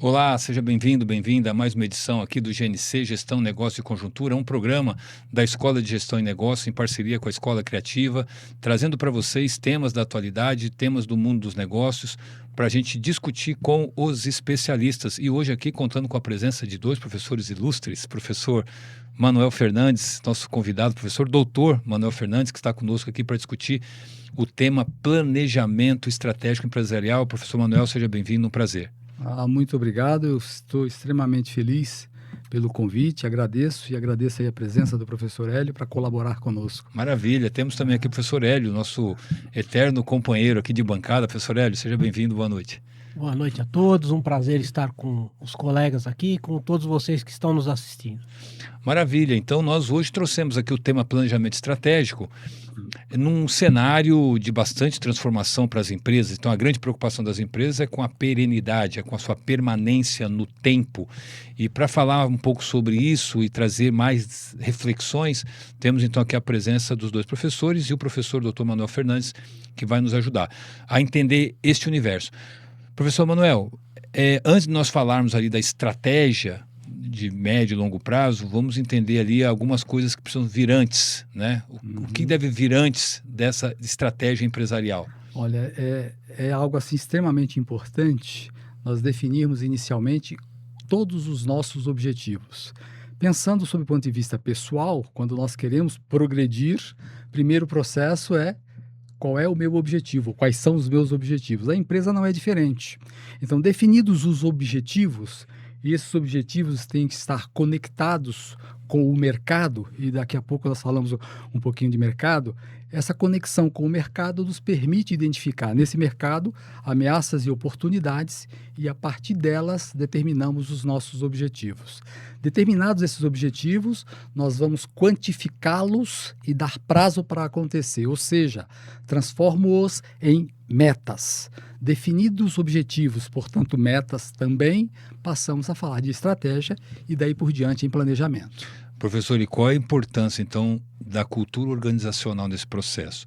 Olá, seja bem-vindo, bem-vinda a mais uma edição aqui do GNC Gestão, Negócio e Conjuntura, um programa da Escola de Gestão e Negócio em parceria com a Escola Criativa, trazendo para vocês temas da atualidade, temas do mundo dos negócios, para a gente discutir com os especialistas. E hoje aqui contando com a presença de dois professores ilustres, professor Manuel Fernandes, nosso convidado, professor doutor Manuel Fernandes, que está conosco aqui para discutir o tema planejamento estratégico empresarial. Professor Manuel, seja bem-vindo, um prazer. Muito obrigado, eu estou extremamente feliz pelo convite, agradeço aí a presença do professor Hélio para colaborar conosco. Maravilha, temos também aqui o professor Hélio, nosso eterno companheiro aqui de bancada. Professor Hélio, seja bem-vindo, boa noite. Boa noite a todos, um prazer estar com os colegas aqui, com todos vocês que estão nos assistindo. Maravilha, então nós hoje trouxemos aqui o tema planejamento estratégico num cenário de bastante transformação para as empresas. Então a grande preocupação das empresas é com a perenidade, é com a sua permanência no tempo. E para falar um pouco sobre isso e trazer mais reflexões, temos então aqui a presença dos dois professores e o professor Dr. Manuel Fernandes, que vai nos ajudar a entender este universo. Professor Manuel, antes de nós falarmos ali da estratégia de médio e longo prazo, vamos entender ali algumas coisas que precisam vir antes, né? O que deve vir antes dessa estratégia empresarial? Olha, é algo assim extremamente importante nós definirmos inicialmente todos os nossos objetivos. Pensando sob o ponto de vista pessoal, quando nós queremos progredir, primeiro processo é: qual é o meu objetivo? Quais são os meus objetivos? A empresa não é diferente. Então, definidos os objetivos, e esses objetivos têm que estar conectados com o mercado, e daqui a pouco nós falamos um pouquinho de mercado. Essa conexão com o mercado nos permite identificar nesse mercado ameaças e oportunidades, e a partir delas determinamos os nossos objetivos. Determinados esses objetivos, nós vamos quantificá-los e dar prazo para acontecer, ou seja, transformo-os em metas. Definidos os objetivos, portanto metas também, passamos a falar de estratégia e daí por diante em planejamento. Professor, e qual a importância então da cultura organizacional nesse processo?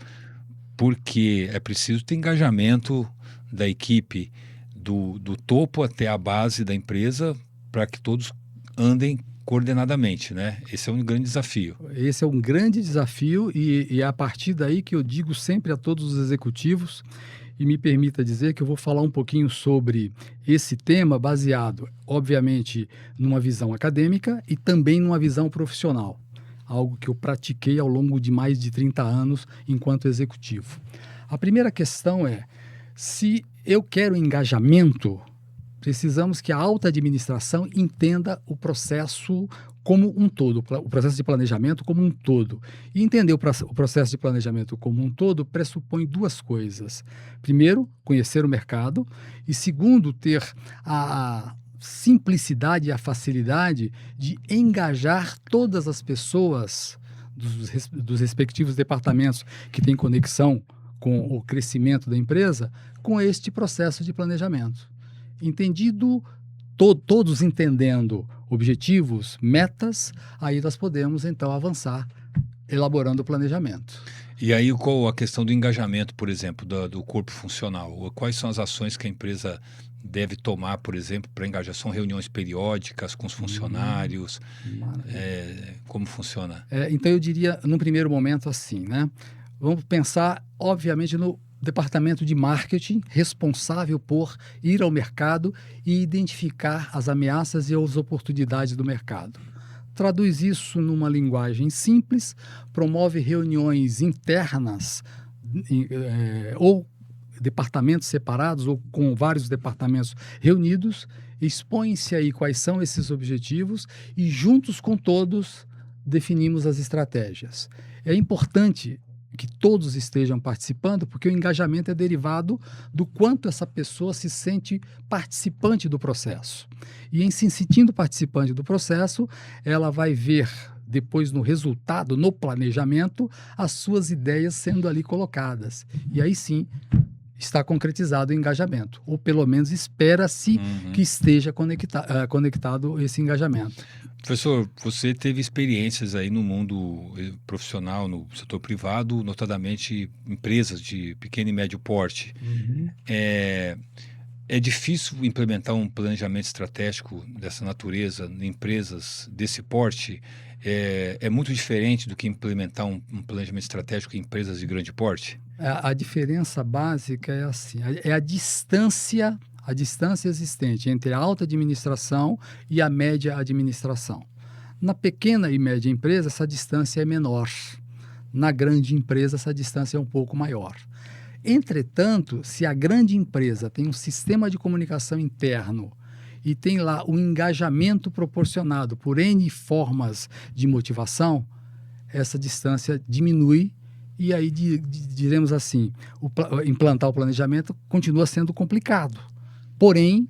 Porque é preciso ter engajamento da equipe do topo até a base da empresa para que todos andem coordenadamente, né? Esse é um grande desafio. Esse é um grande desafio e é a partir daí que eu digo sempre a todos os executivos, e me permita dizer que eu vou falar um pouquinho sobre esse tema baseado, obviamente, numa visão acadêmica e também numa visão profissional, algo que eu pratiquei ao longo de mais de 30 anos enquanto executivo. A primeira questão é: se eu quero engajamento, precisamos que a alta administração entenda o processo como um todo, o processo de planejamento como um todo. E entender o processo de planejamento como um todo pressupõe duas coisas. Primeiro, conhecer o mercado, e segundo, ter a simplicidade e a facilidade de engajar todas as pessoas dos respectivos departamentos que têm conexão com o crescimento da empresa com este processo de planejamento. Entendido, todos entendendo objetivos, metas, aí nós podemos então avançar elaborando o planejamento. E aí qual a questão do engajamento, por exemplo, do corpo funcional? Quais são as ações que a empresa deve tomar, por exemplo, para engajar? São reuniões periódicas com os funcionários? Como funciona? Então eu diria, num primeiro momento assim, né? Vamos pensar, obviamente, no departamento de marketing responsável por ir ao mercado e identificar as ameaças e as oportunidades do mercado. Traduz isso numa linguagem simples, promove reuniões internas ou departamentos separados ou com vários departamentos reunidos, expõe-se aí quais são esses objetivos e juntos com todos definimos as estratégias. É importante que todos estejam participando, porque o engajamento é derivado do quanto essa pessoa se sente participante do processo. E em se sentindo participante do processo, ela vai ver depois no resultado, no planejamento, as suas ideias sendo ali colocadas. E aí sim está concretizado o engajamento, ou pelo menos espera-se que esteja conectado esse engajamento. Professor, você teve experiências aí no mundo profissional, no setor privado, notadamente empresas de pequeno e médio porte. É difícil implementar um planejamento estratégico dessa natureza em empresas desse porte? É muito diferente do que implementar um planejamento estratégico em empresas de grande porte? A diferença básica é assim, é a distância existente entre a alta administração e a média administração. Na pequena e média empresa, essa distância é menor. Na grande empresa, essa distância é um pouco maior. Entretanto, se a grande empresa tem um sistema de comunicação interno e tem lá o engajamento proporcionado por N formas de motivação, essa distância diminui e aí, diremos assim, implantar o planejamento continua sendo complicado. Porém,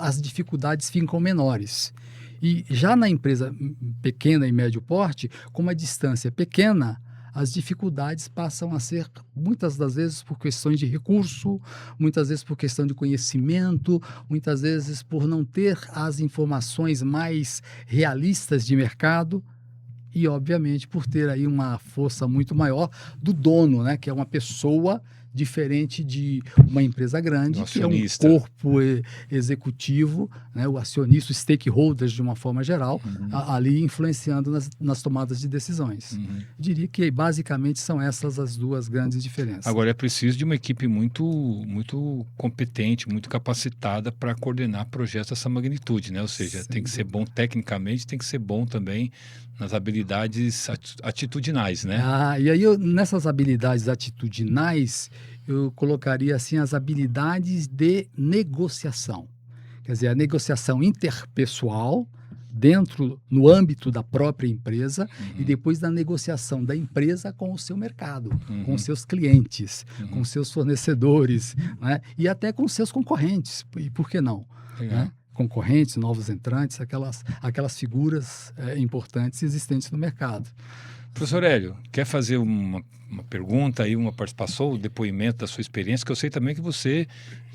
as dificuldades ficam menores. E já na empresa pequena e médio porte, como a distância é pequena, as dificuldades passam a ser, muitas das vezes, por questões de recurso, muitas vezes por questão de conhecimento, muitas vezes por não ter as informações mais realistas de mercado e, obviamente, por ter aí uma força muito maior do dono, né, que é uma pessoa diferente de uma empresa grande, que é um corpo executivo, né, o acionista, os stakeholders de uma forma geral, ali influenciando nas tomadas de decisões. Diria que basicamente são essas as duas grandes diferenças. Agora é preciso de uma equipe muito competente, muito capacitada para coordenar projetos dessa magnitude, né? Ou seja, tem que ser bom tecnicamente, tem que ser bom também nas habilidades atitudinais, né? E aí nessas habilidades atitudinais eu colocaria assim as habilidades de negociação, quer dizer, a negociação interpessoal no âmbito da própria empresa e depois da negociação da empresa com o seu mercado, com os seus clientes, com os seus fornecedores, né? E até com os seus concorrentes, e por que não? Né? Concorrentes, novos entrantes, aquelas figuras importantes existentes no mercado. Professor Hélio, quer fazer uma pergunta aí, uma participação, um depoimento da sua experiência, que eu sei também que você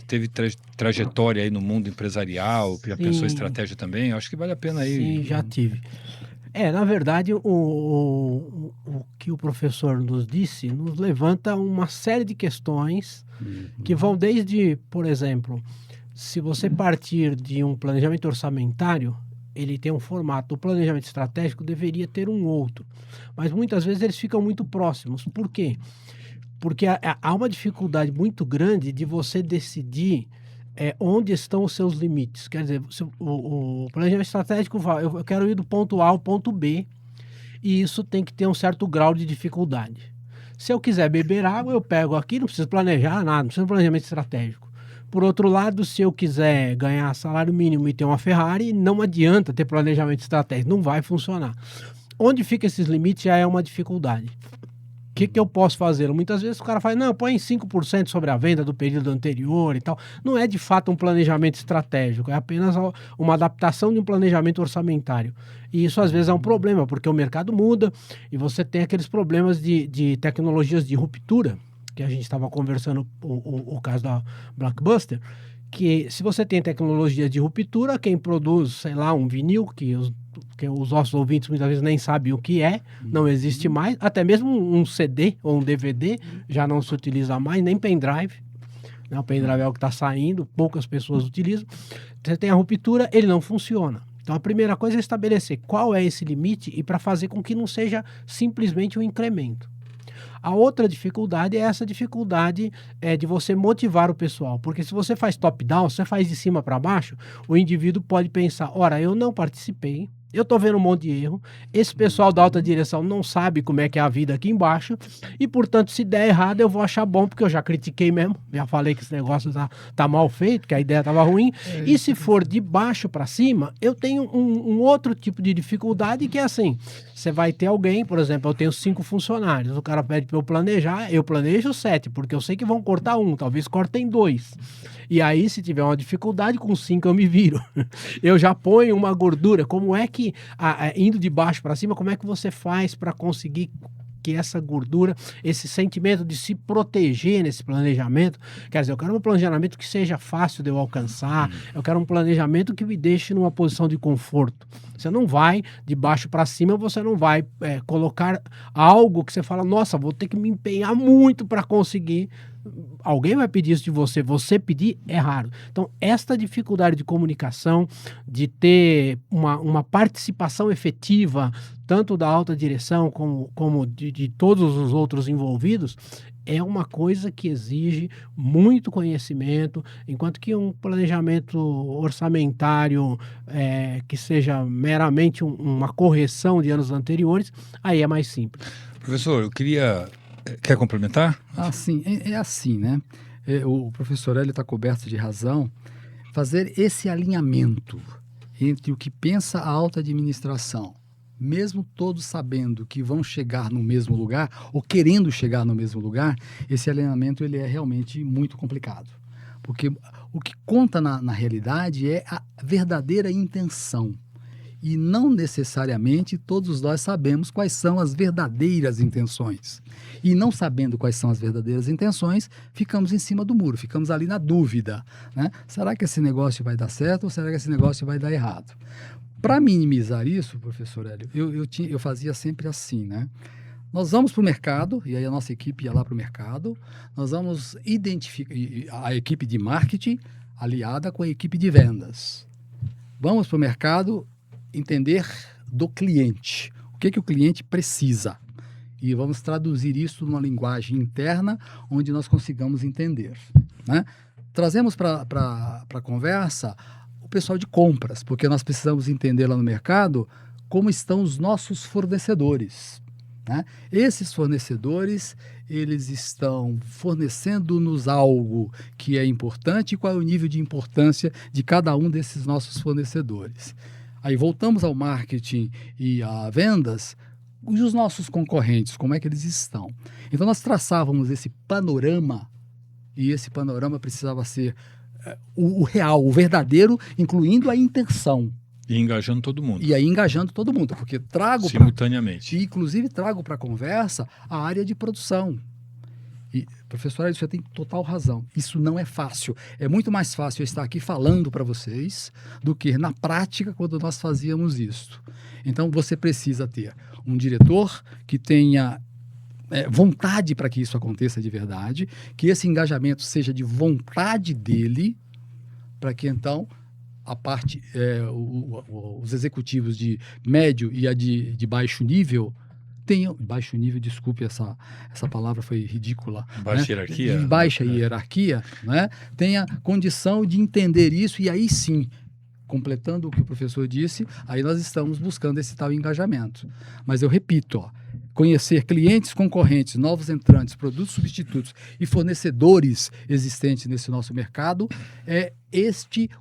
teve trajetória aí no mundo empresarial, que já pensou em estratégia também, eu acho que vale a pena aí. Sim, já tive. Na verdade, o que o professor nos disse nos levanta uma série de questões que vão desde, por exemplo, se você partir de um planejamento orçamentário, ele tem um formato. O planejamento estratégico deveria ter um outro. Mas muitas vezes eles ficam muito próximos. Por quê? Porque há uma dificuldade muito grande de você decidir onde estão os seus limites. Quer dizer, o planejamento estratégico vai, eu quero ir do ponto A ao ponto B, e isso tem que ter um certo grau de dificuldade. Se eu quiser beber água, eu pego aqui, não preciso planejar nada, não precisa de planejamento estratégico. Por outro lado, se eu quiser ganhar salário mínimo e ter uma Ferrari, não adianta ter planejamento estratégico, não vai funcionar. Onde fica esses limites já é uma dificuldade. O que eu posso fazer? Muitas vezes o cara fala, não, põe 5% sobre a venda do período anterior e tal. Não é de fato um planejamento estratégico, é apenas uma adaptação de um planejamento orçamentário. E isso às vezes é um problema, porque o mercado muda e você tem aqueles problemas de tecnologias de ruptura, que a gente estava conversando, o caso da Blockbuster, que se você tem tecnologia de ruptura, quem produz, sei lá, um vinil, que os nossos ouvintes muitas vezes nem sabem o que é, não existe mais, até mesmo um CD ou um DVD já não se utiliza mais, nem pendrive, né? O pendrive é o que está saindo, poucas pessoas utilizam. Você tem a ruptura, ele não funciona. Então a primeira coisa é estabelecer qual é esse limite e para fazer com que não seja simplesmente um incremento. A outra dificuldade é essa dificuldade de você motivar o pessoal, porque se você faz top-down, você faz de cima para baixo, o indivíduo pode pensar, ora, eu não participei, eu estou vendo um monte de erro, esse pessoal da alta direção não sabe como é que é a vida aqui embaixo, e portanto se der errado eu vou achar bom, porque eu já critiquei mesmo, já falei que esse negócio tá mal feito, que a ideia estava ruim, e se for de baixo para cima, eu tenho um outro tipo de dificuldade que é assim, você vai ter alguém, por exemplo, eu tenho 5 funcionários, o cara pede para eu planejar, eu planejo 7, porque eu sei que vão cortar 1, talvez cortem 2. E aí, se tiver uma dificuldade, com 5 eu me viro. Eu já ponho uma gordura. Como é que, indo de baixo para cima, como é que você faz para conseguir que essa gordura, esse sentimento de se proteger nesse planejamento, quer dizer, eu quero um planejamento que seja fácil de eu alcançar, eu quero um planejamento que me deixe numa posição de conforto. Você não vai, de baixo para cima, você não vai colocar algo que você fala, nossa, vou ter que me empenhar muito para conseguir alguém vai pedir isso de você, você pedir é raro. Então, esta dificuldade de comunicação, de ter uma participação efetiva, tanto da alta direção como de todos os outros envolvidos, é uma coisa que exige muito conhecimento, enquanto que um planejamento orçamentário que seja meramente uma correção de anos anteriores, aí é mais simples. Professor, eu queria... Quer complementar? Sim, é assim, né? O professor Hélio está coberto de razão. Fazer esse alinhamento entre o que pensa a alta administração, mesmo todos sabendo que vão chegar no mesmo lugar, ou querendo chegar no mesmo lugar, esse alinhamento ele é realmente muito complicado. Porque o que conta na realidade é a verdadeira intenção. E não necessariamente todos nós sabemos quais são as verdadeiras intenções. E não sabendo quais são as verdadeiras intenções, ficamos em cima do muro, ficamos ali na dúvida, né? Será que esse negócio vai dar certo ou será que esse negócio vai dar errado? Para minimizar isso, professor Hélio, eu fazia sempre assim, né? Nós vamos para o mercado, e aí a nossa equipe ia lá para o mercado, nós vamos identificar a equipe de marketing aliada com a equipe de vendas. Vamos para o mercado entender do cliente, o que o cliente precisa. E vamos traduzir isso numa linguagem interna onde nós consigamos entender, né? Trazemos para a conversa o pessoal de compras, porque nós precisamos entender lá no mercado como estão os nossos fornecedores, né? Esses fornecedores, eles estão fornecendo-nos algo que é importante e qual é o nível de importância de cada um desses nossos fornecedores. Aí voltamos ao marketing e a vendas, e os nossos concorrentes, como é que eles estão? Então nós traçávamos esse panorama, e esse panorama precisava ser o real, o verdadeiro, incluindo a intenção. E engajando todo mundo. E aí engajando todo mundo, porque trago... Simultaneamente. Inclusive trago para a conversa a área de produção. E, professor, você tem total razão. Isso não é fácil. É muito mais fácil eu estar aqui falando para vocês do que na prática quando nós fazíamos isso. Então, você precisa ter um diretor que tenha vontade para que isso aconteça de verdade, que esse engajamento seja de vontade dele, para que, então, a parte, os executivos de médio e a de baixo nível tenham, baixo nível, desculpe, essa palavra foi ridícula. Baixa hierarquia. De baixa hierarquia, né? Tenha condição de entender isso e aí sim, completando o que o professor disse, aí nós estamos buscando esse tal engajamento. Mas eu repito, conhecer clientes, concorrentes, novos entrantes, produtos substitutos e fornecedores existentes nesse nosso mercado é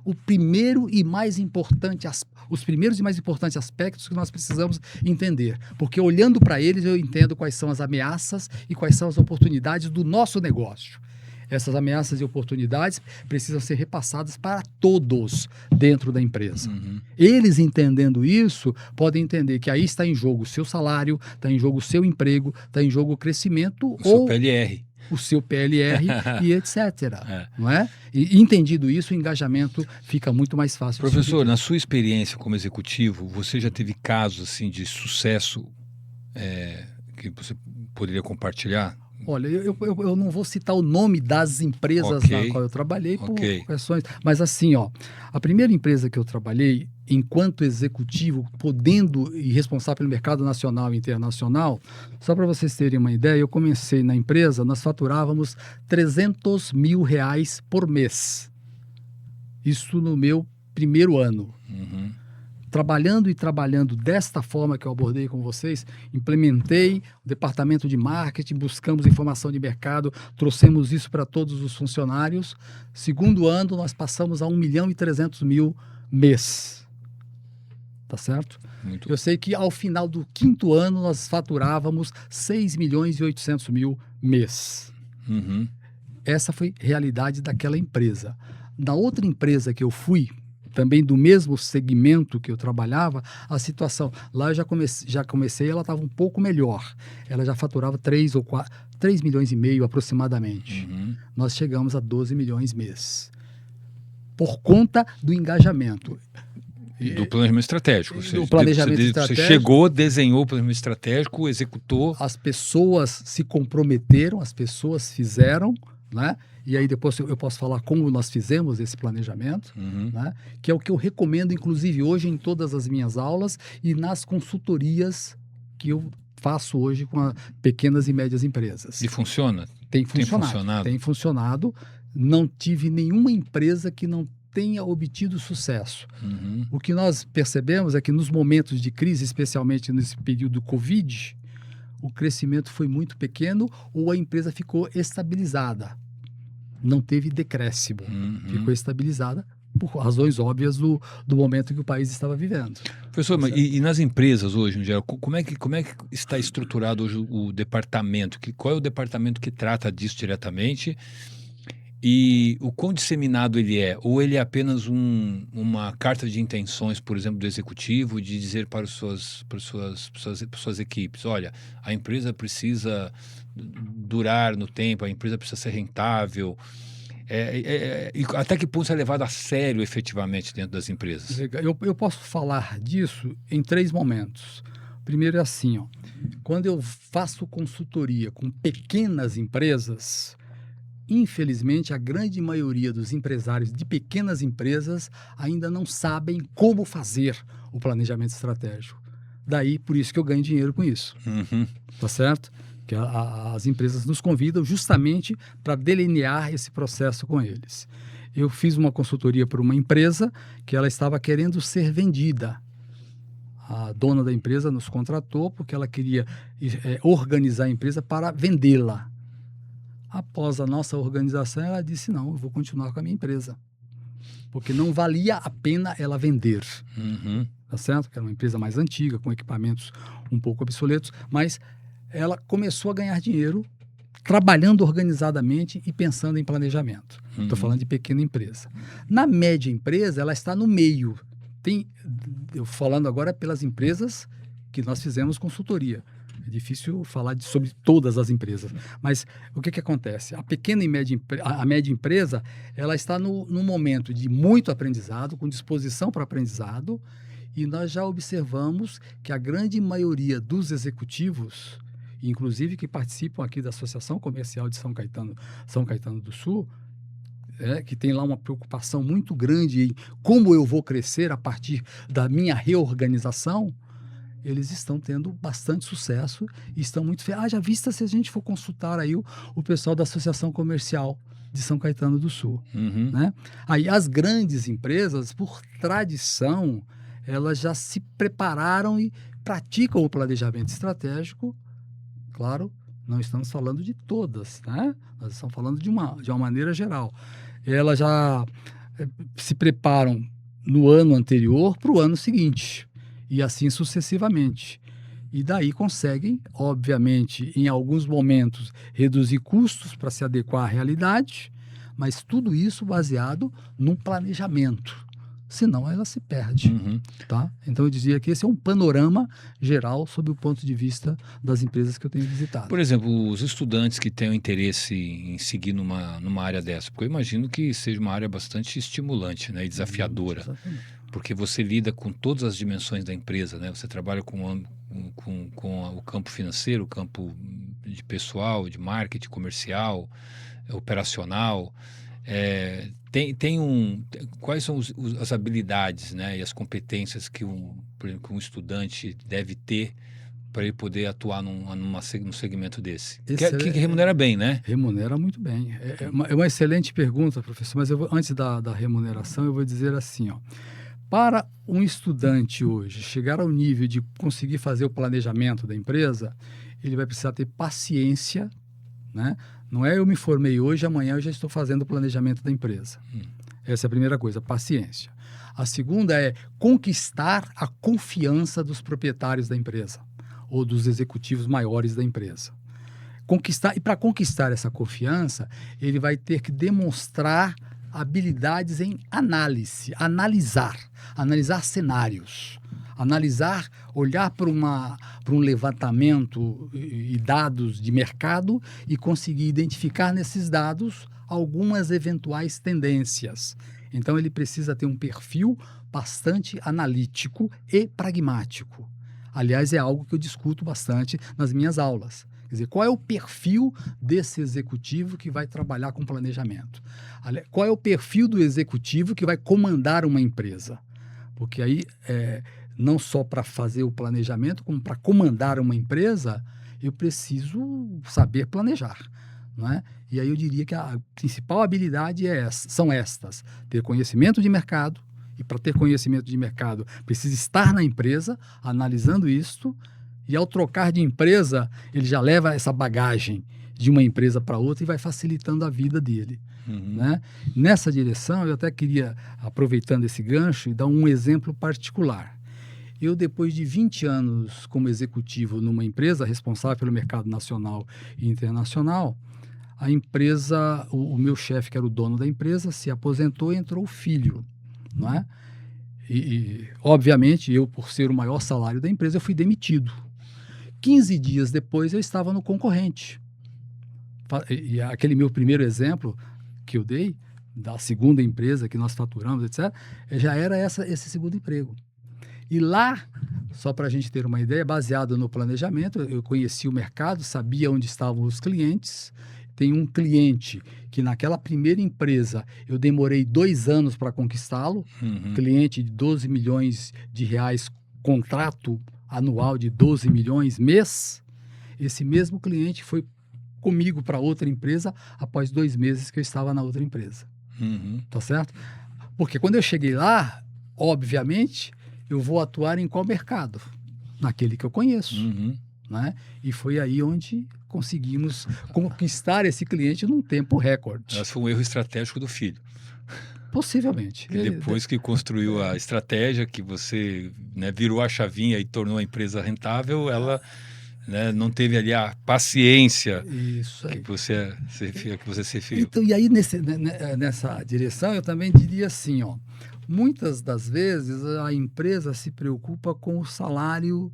o primeiro e mais importante os primeiros e mais importantes aspectos que nós precisamos entender, porque olhando para eles eu entendo quais são as ameaças e quais são as oportunidades do nosso negócio. Essas ameaças e oportunidades precisam ser repassadas para todos dentro da empresa. Uhum. Eles entendendo isso, podem entender que aí está em jogo o seu salário, está em jogo o seu emprego, está em jogo o crescimento seu PLR. O seu PLR e etc. Não é? E entendido isso, o engajamento fica muito mais fácil. Professor, na sua experiência como executivo, você já teve casos assim, de sucesso que você poderia compartilhar? Olha, eu não vou citar o nome das empresas na qual eu trabalhei por questões, mas assim, a primeira empresa que eu trabalhei enquanto executivo, podendo e responsável pelo mercado nacional e internacional, só para vocês terem uma ideia, eu comecei na empresa, nós faturávamos R$300 mil por mês. Isso no meu primeiro ano. Uhum. Trabalhando desta forma que eu abordei com vocês, implementei o departamento de marketing, buscamos informação de mercado, trouxemos isso para todos os funcionários. Segundo ano, nós passamos a R$1.300.000 mês. Tá certo? Eu sei que ao final do quinto ano, nós faturávamos R$6.800.000 mês. Uhum. Essa foi a realidade daquela empresa. Na outra empresa que eu fui, também do mesmo segmento que eu trabalhava, a situação, lá eu já comecei, ela estava um pouco melhor. Ela já faturava 3,5 milhões aproximadamente. Uhum. Nós chegamos a 12 milhões mês. Por conta do engajamento. Do planejamento estratégico. Do planejamento estratégico. Você chegou, desenhou o planejamento estratégico, executou. As pessoas se comprometeram, as pessoas fizeram, né? E aí depois eu posso falar como nós fizemos esse planejamento, né? Que é o que eu recomendo, inclusive, hoje em todas as minhas aulas e nas consultorias que eu faço hoje com pequenas e médias empresas. E funciona? Tem funcionado. Tem funcionado. Não tive nenhuma empresa que não tenha obtido sucesso. O que nós percebemos é que nos momentos de crise, especialmente nesse período do Covid, o crescimento foi muito pequeno ou a empresa ficou estabilizada. Não teve decréscimo. Ficou estabilizada por razões óbvias do momento que o país estava vivendo. Professor, e nas empresas hoje, em geral, como é que está estruturado hoje o departamento? Qual é o departamento que trata disso diretamente? E o quão disseminado ele é? Ou ele é apenas uma carta de intenções, por exemplo, do executivo, de dizer para suas equipes, olha, a empresa precisa durar no tempo, a empresa precisa ser rentável. E até que ponto isso é levado a sério efetivamente dentro das empresas? Eu posso falar disso em 3 momentos. Primeiro é assim, ó, quando eu faço consultoria com pequenas empresas, infelizmente, a grande maioria dos empresários de pequenas empresas ainda não sabem como fazer o planejamento estratégico. Daí, por isso que eu ganho dinheiro com isso. Tá certo? Que as empresas nos convidam justamente para delinear esse processo com eles. Eu fiz uma consultoria para uma empresa que ela estava querendo ser vendida. A dona da empresa nos contratou porque ela queria organizar a empresa para vendê-la. Após a nossa organização, ela disse, não, eu vou continuar com a minha empresa. Porque não valia a pena ela vender. Tá certo? Que era uma empresa mais antiga, com equipamentos um pouco obsoletos, mas ela começou a ganhar dinheiro trabalhando organizadamente e pensando em planejamento. Estou falando de pequena empresa. Na média empresa, ela está no meio. Eu falando agora pelas empresas que nós fizemos consultoria. É difícil falar sobre todas as empresas, mas o que acontece? A pequena e média empresa, ela está num momento de muito aprendizado, com disposição para aprendizado, e nós já observamos que a grande maioria dos executivos, inclusive que participam aqui da Associação Comercial de São Caetano do Sul, que tem lá uma preocupação muito grande em como eu vou crescer a partir da minha reorganização, eles estão tendo bastante sucesso e estão muito felizes. Haja vista se a gente for consultar aí o pessoal da Associação Comercial de São Caetano do Sul. Né? Aí as grandes empresas, por tradição, elas já se prepararam e praticam o planejamento estratégico. Claro, não estamos falando de todas, né? Nós estamos falando de uma maneira geral. Elas já se preparam no ano anterior para o ano seguinte. E assim sucessivamente. E daí conseguem, obviamente, em alguns momentos, reduzir custos para se adequar à realidade, mas tudo isso baseado num planejamento. Senão ela se perde. Tá? Então eu dizia que esse é um panorama geral sob o ponto de vista das empresas que eu tenho visitado. Por exemplo, os estudantes que têm interesse em seguir numa área dessa, porque eu imagino que seja uma área bastante estimulante, né, e desafiadora. Exatamente. Porque você lida com todas as dimensões da empresa, né? Você trabalha com o campo financeiro, o campo de pessoal, de marketing, comercial, operacional. Quais são as habilidades, né, e as competências que por exemplo, um estudante deve ter para ele poder atuar num segmento desse? Que remunera bem, né? Remunera muito bem. É uma excelente pergunta, professor, mas antes da remuneração, eu vou dizer assim, ó. Para um estudante hoje chegar ao nível de conseguir fazer o planejamento da empresa, ele vai precisar ter paciência, né? Não é eu me formei hoje, amanhã eu já estou fazendo o planejamento da empresa. Essa é a primeira coisa, paciência. A segunda é conquistar a confiança dos proprietários da empresa ou dos executivos maiores da empresa. E para conquistar essa confiança, ele vai ter que demonstrar habilidades em analisar cenários, olhar para um levantamento e dados de mercado e conseguir identificar nesses dados algumas eventuais tendências Então, ele precisa ter um perfil bastante analítico e pragmático. Aliás, é algo que eu discuto bastante nas minhas aulas. Quer dizer, qual é o perfil desse executivo que vai trabalhar com planejamento? Qual é o perfil do executivo que vai comandar uma empresa? Porque aí, não só para fazer o planejamento, como para comandar uma empresa, eu preciso saber planejar, não é? E aí eu diria que a principal habilidade são estas: ter conhecimento de mercado, e para ter conhecimento de mercado precisa estar na empresa, analisando isto, e ao trocar de empresa, ele já leva essa bagagem de uma empresa para outra e vai facilitando a vida dele. Né? Nessa direção, eu até queria, aproveitando esse gancho, dar um exemplo particular. Eu, depois de 20 anos como executivo numa empresa responsável pelo mercado nacional e internacional, a empresa, o meu chefe, que era o dono da empresa, se aposentou e entrou o filho. Não é? Obviamente, eu, por ser o maior salário da empresa, eu fui demitido. 15 dias depois, eu estava no concorrente. E aquele meu primeiro exemplo que eu dei, da segunda empresa que nós faturamos, etc., já era esse segundo emprego. E lá, só para a gente ter uma ideia, baseado no planejamento, eu conhecia o mercado, sabia onde estavam os clientes. Tem um cliente que naquela primeira empresa eu demorei 2 anos para conquistá-lo, cliente de 12 milhões de reais, contrato anual de 12 milhões mês. Esse mesmo cliente foi comigo para outra empresa após 2 meses que eu estava na outra empresa. Tá certo? Porque quando eu cheguei lá, obviamente, eu vou atuar em qual mercado? Naquele que eu conheço. Né? E foi aí onde conseguimos conquistar esse cliente num tempo recorde. Esse foi um erro estratégico do filho. Possivelmente. E depois que construiu a estratégia, que você, né, virou a chavinha e tornou a empresa rentável, ela, né, não teve ali a paciência que você se fez. Então, e aí, nessa direção, eu também diria assim, ó, muitas das vezes a empresa se preocupa com o salário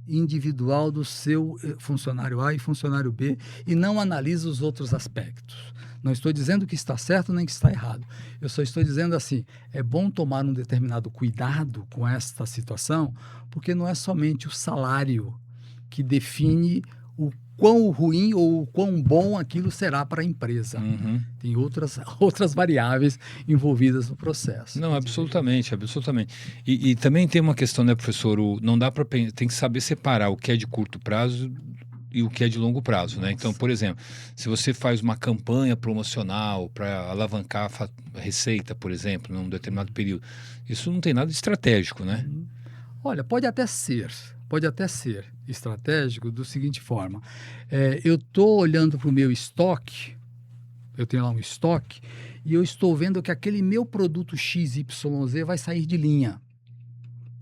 individual do seu funcionário A e funcionário B e não analisa os outros aspectos. Não estou dizendo que está certo nem que está errado. Eu só estou dizendo assim, é bom tomar um determinado cuidado com esta situação, porque não é somente o salário que define o quão ruim ou o quão bom aquilo será para a empresa. Tem outras variáveis envolvidas no processo. Não, absolutamente, absolutamente. E também tem uma questão, né, professor? Não dá para tem que saber separar o que é de curto prazo e o que é de longo prazo, né? Então, por exemplo, se você faz uma campanha promocional para alavancar a receita, por exemplo, num determinado período, isso não tem nada de estratégico, né? Olha, pode até ser estratégico da seguinte forma. Eu estou olhando para o meu estoque, eu tenho lá um estoque, e eu estou vendo que aquele meu produto XYZ vai sair de linha.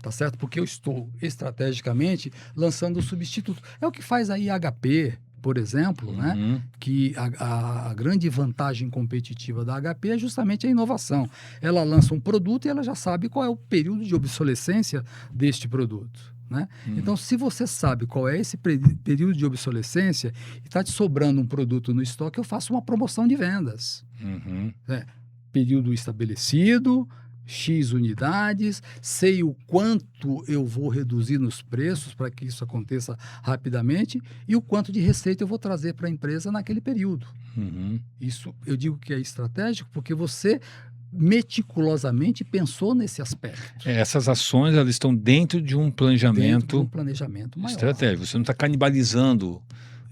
Tá certo? Porque eu estou estrategicamente lançando o substituto. É o que faz aí a HP, por exemplo, né? Que a grande vantagem competitiva da HP é justamente a inovação. Ela lança um produto e ela já sabe qual é o período de obsolescência deste produto. Né? Então, se você sabe qual é esse período de obsolescência e está te sobrando um produto no estoque, eu faço uma promoção de vendas. Período estabelecido, X unidades, sei o quanto eu vou reduzir nos preços para que isso aconteça rapidamente e o quanto de receita eu vou trazer para a empresa naquele período. Isso eu digo que é estratégico porque você meticulosamente pensou nesse aspecto. Essas ações, elas estão dentro de um planejamento, maior. Estratégico. Você não está canibalizando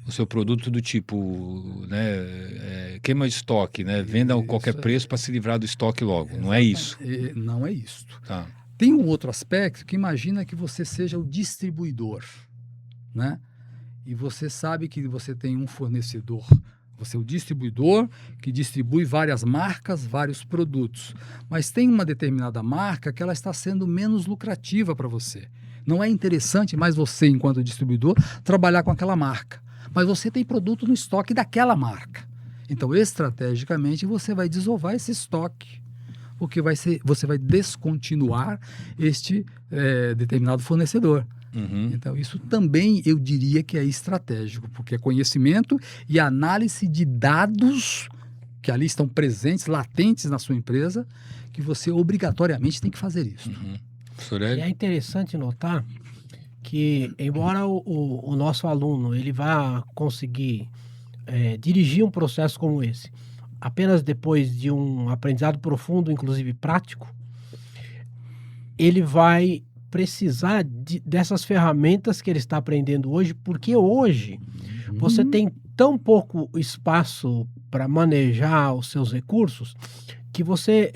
o seu produto do tipo, né, queima de estoque, né, venda a qualquer preço para se livrar do estoque logo. Exatamente. Não é isso. Não é isso. Tá. Tem um outro aspecto que imagina que você seja o distribuidor, né? E você sabe que você tem um fornecedor. Você é o distribuidor que distribui várias marcas, vários produtos. Mas tem uma determinada marca que ela está sendo menos lucrativa para você. Não é interessante mais você, enquanto distribuidor, trabalhar com aquela marca. Mas você tem produto no estoque daquela marca. Então, estrategicamente, você vai desovar esse estoque. Porque você vai descontinuar este determinado fornecedor. Então, isso também eu diria que é estratégico, porque é conhecimento e análise de dados que ali estão presentes, latentes na sua empresa, que você obrigatoriamente tem que fazer isso. Professor E Hélio? é interessante notar que, embora o nosso aluno ele vá conseguir dirigir um processo como esse, apenas depois de um aprendizado profundo, inclusive prático, ele vai precisar dessas ferramentas que ele está aprendendo hoje, porque hoje você tem tão pouco espaço para manejar os seus recursos que você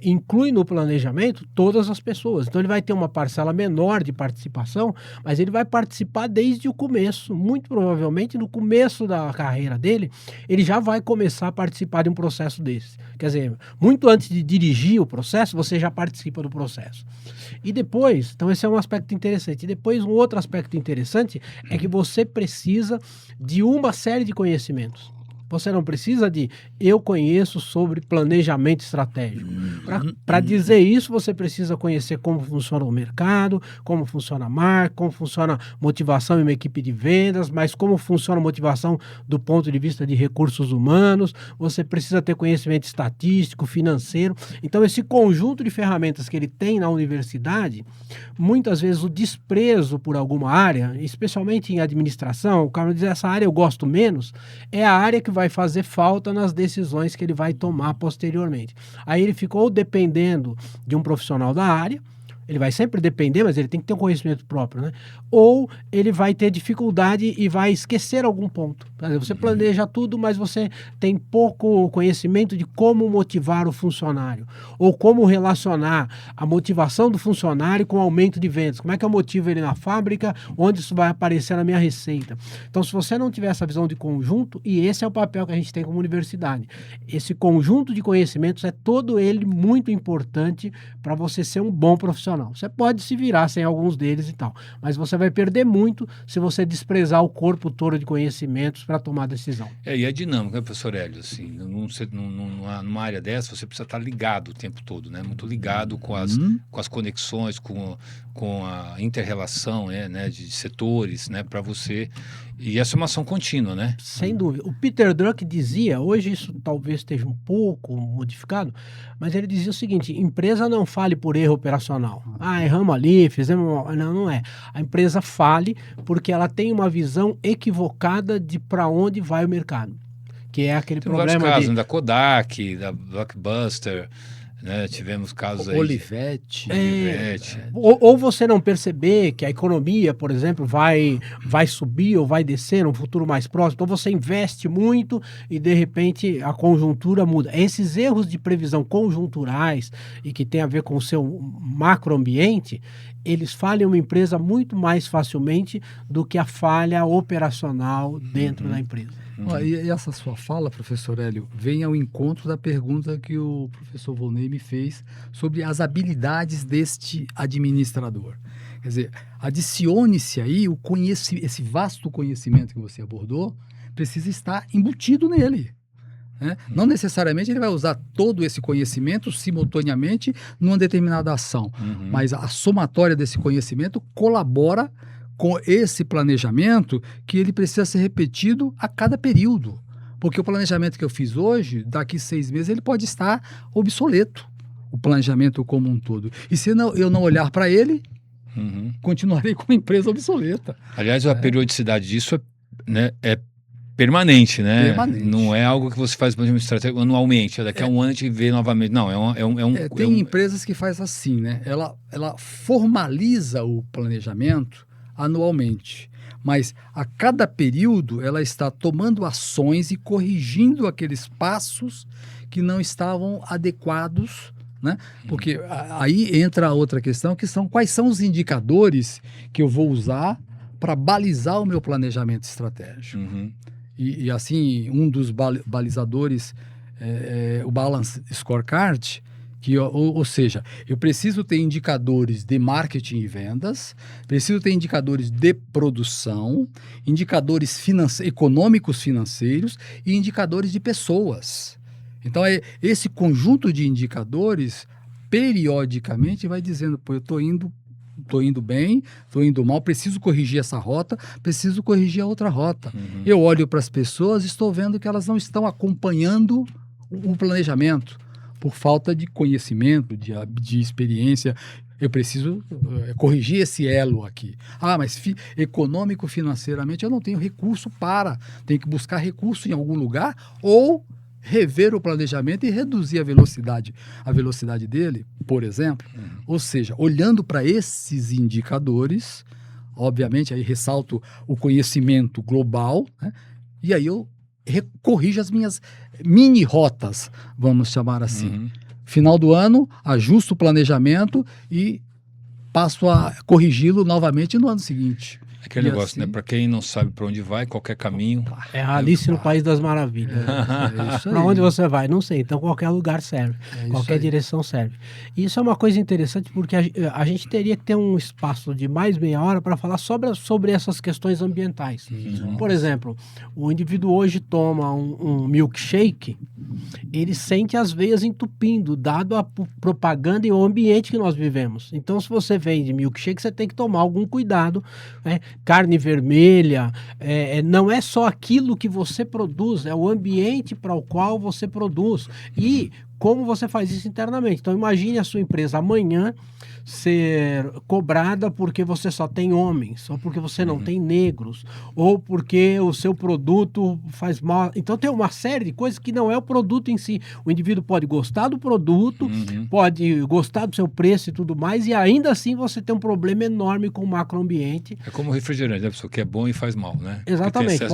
inclui no planejamento todas as pessoas. Então ele vai ter uma parcela menor de participação, mas ele vai participar desde o começo. Muito provavelmente no começo da carreira dele, ele já vai começar a participar de um processo desse. Quer dizer, muito antes de dirigir o processo, você já participa do processo. E depois, então esse é um aspecto interessante. E depois um outro aspecto interessante é que você precisa de uma série de conhecimentos. Você não precisa de eu conheço sobre planejamento estratégico. Para dizer isso, você precisa conhecer como funciona o mercado, como funciona a marca, como funciona a motivação em uma equipe de vendas, mas como funciona a motivação do ponto de vista de recursos humanos. Você precisa ter conhecimento estatístico, financeiro. Então, esse conjunto de ferramentas que ele tem na universidade, muitas vezes o desprezo por alguma área, especialmente em administração, o cara diz, essa área eu gosto menos, é a área que vai fazer falta nas decisões que ele vai tomar posteriormente. Aí ele ficou dependendo de um profissional da área, ele vai sempre depender, mas ele tem que ter um conhecimento próprio, né? Ou ele vai ter dificuldade e vai esquecer algum ponto. Você planeja tudo, mas você tem pouco conhecimento de como motivar o funcionário, ou como relacionar a motivação do funcionário com o aumento de vendas. Como é que eu motivo ele na fábrica, onde isso vai aparecer na minha receita? Então, se você não tiver essa visão de conjunto, e esse é o papel que a gente tem como universidade, esse conjunto de conhecimentos é todo ele muito importante para você ser um bom profissional. Você pode se virar sem alguns deles e tal, mas você vai perder muito se você desprezar o corpo todo de conhecimentos para tomar decisão. E é dinâmico, né, professor Hélio? Assim, numa área dessa, você precisa estar ligado o tempo todo, né? Muito ligado com as conexões, com a inter-relação, né, de setores, né, para você... E essa é uma ação contínua, né? Sem dúvida. O Peter Drucker dizia, hoje isso talvez esteja um pouco modificado, mas ele dizia o seguinte, empresa não fale por erro operacional. Erramos ali, fizemos... Não é. A empresa fale porque ela tem uma visão equivocada de para onde vai o mercado. Que é aquele Tem problema vários casos, da Kodak, da Blockbuster... Né? Tivemos casos aí. Olivetti. Ou você não perceber que a economia, por exemplo, vai subir ou vai descer num futuro mais próximo. Então você investe muito e de repente a conjuntura muda. Esses erros de previsão conjunturais e que tem a ver com o seu macroambiente, eles falham uma empresa muito mais facilmente do que a falha operacional dentro da empresa. E essa sua fala, professor Hélio, vem ao encontro da pergunta que o professor Volney me fez sobre as habilidades deste administrador. Quer dizer, adicione-se aí esse vasto conhecimento que você abordou, precisa estar embutido nele. Né? Não necessariamente ele vai usar todo esse conhecimento simultaneamente numa determinada ação, mas a somatória desse conhecimento colabora com esse planejamento que ele precisa ser repetido a cada período. Porque o planejamento que eu fiz hoje, daqui 6 meses, ele pode estar obsoleto, o planejamento como um todo. E se eu não olhar para ele, continuarei com uma empresa obsoleta. Aliás, a periodicidade disso é permanente, né? Permanente. Não é algo que você faz planejamento estratégico anualmente. Daqui a um ano a gente vê novamente. Não, tem empresas que fazem assim, né? Ela formaliza o planejamento anualmente, mas a cada período ela está tomando ações e corrigindo aqueles passos que não estavam adequados, né? Porque aí entra a outra questão, que são quais são os indicadores que eu vou usar para balizar o meu planejamento estratégico. E assim, um dos balizadores é o Balance Scorecard, que, ou seja, eu preciso ter indicadores de marketing e vendas, preciso ter indicadores de produção, indicadores econômicos financeiros e indicadores de pessoas. Então, esse conjunto de indicadores, periodicamente, vai dizendo, pô, eu estou indo bem, estou indo mal, preciso corrigir essa rota, preciso corrigir a outra rota. Eu olho para as pessoas e estou vendo que elas não estão acompanhando o planejamento. por falta de conhecimento, de experiência. Eu preciso corrigir esse elo aqui. Mas econômico-financeiramente eu não tenho recurso tenho que buscar recurso em algum lugar ou rever o planejamento e reduzir a velocidade dele, por exemplo. Ou seja, olhando para esses indicadores, obviamente, aí ressalto o conhecimento global, né? E aí eu corrijo as minhas mini-rotas, vamos chamar assim. Final do ano, ajusto o planejamento e passo a corrigi-lo novamente no ano seguinte. Aquele negócio, né? Para quem não sabe para onde vai, qualquer caminho. É Alice no País das Maravilhas. Para onde você vai? Não sei. Então qualquer lugar serve. Qualquer direção serve. E isso é uma coisa interessante porque a gente teria que ter um espaço de mais meia hora para falar sobre essas questões ambientais. Por exemplo, o indivíduo hoje toma um milkshake, ele sente as veias entupindo, dado a propaganda e o ambiente que nós vivemos. Então, se você vende milkshake, você tem que tomar algum cuidado, né? Carne vermelha, não é só aquilo que você produz, é o ambiente para o qual você produz e como você faz isso internamente. Então imagine a sua empresa amanhã ser cobrada porque você só tem homens, ou porque você não tem negros, ou porque o seu produto faz mal. Então tem uma série de coisas que não é o produto em si. O indivíduo pode gostar do produto, pode gostar do seu preço e tudo mais, e ainda assim você tem um problema enorme com o macroambiente. É como refrigerante, né, pessoal? Que é bom e faz mal, né? Exatamente,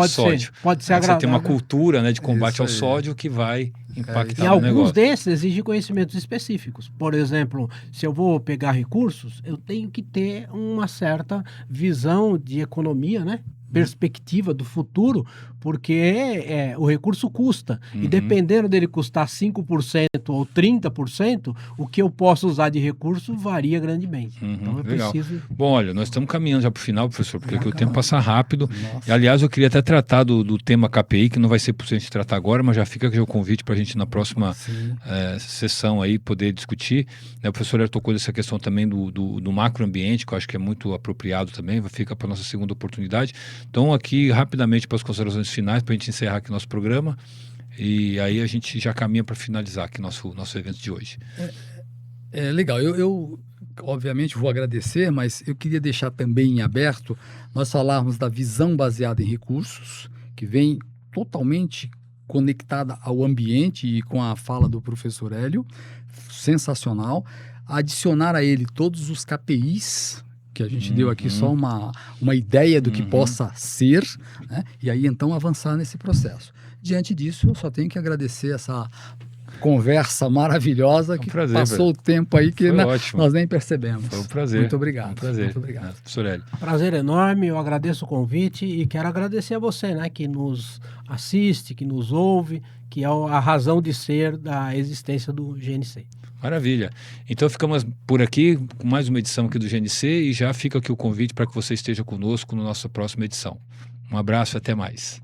pode ser agradável. Você tem uma cultura, né, de combate ao sódio que vai impactar e no alguns negócio. desses exigem conhecimentos específicos. Por exemplo, se eu vou pegar recursos, eu tenho que ter uma certa visão de economia, né? Perspectiva do futuro, porque o recurso custa. E dependendo dele custar 5% ou 30%, o que eu posso usar de recurso varia grandemente. Então eu preciso... Bom, olha, nós estamos caminhando já para o final, professor, porque o tempo passa rápido. E, aliás, eu queria até tratar do tema KPI, que não vai ser possível a gente tratar agora, mas já fica aqui o convite para a gente na próxima sessão aí poder discutir. O professor tocou dessa questão também do macroambiente, que eu acho que é muito apropriado também, fica para a nossa segunda oportunidade. Então, aqui, rapidamente, para as considerações finais, para a gente encerrar aqui nosso programa, e aí a gente já caminha para finalizar aqui nosso evento de hoje. Legal, eu obviamente vou agradecer, mas eu queria deixar também em aberto, nós falarmos da visão baseada em recursos, que vem totalmente conectada ao ambiente e com a fala do professor Hélio, sensacional, adicionar a ele todos os KPIs, que a gente deu aqui só uma ideia do que possa ser, né? E aí então avançar nesse processo. Diante disso, eu só tenho que agradecer essa conversa maravilhosa que passou o tempo aí que nós nem percebemos. Foi um prazer. Muito obrigado. Foi um prazer. Muito obrigado. Professor Hélio. Prazer enorme, eu agradeço o convite e quero agradecer a você, né, que nos assiste, que nos ouve, que é a razão de ser da existência do GNC. Maravilha. Então ficamos por aqui com mais uma edição aqui do GNC e já fica aqui o convite para que você esteja conosco na nossa próxima edição. Um abraço e até mais.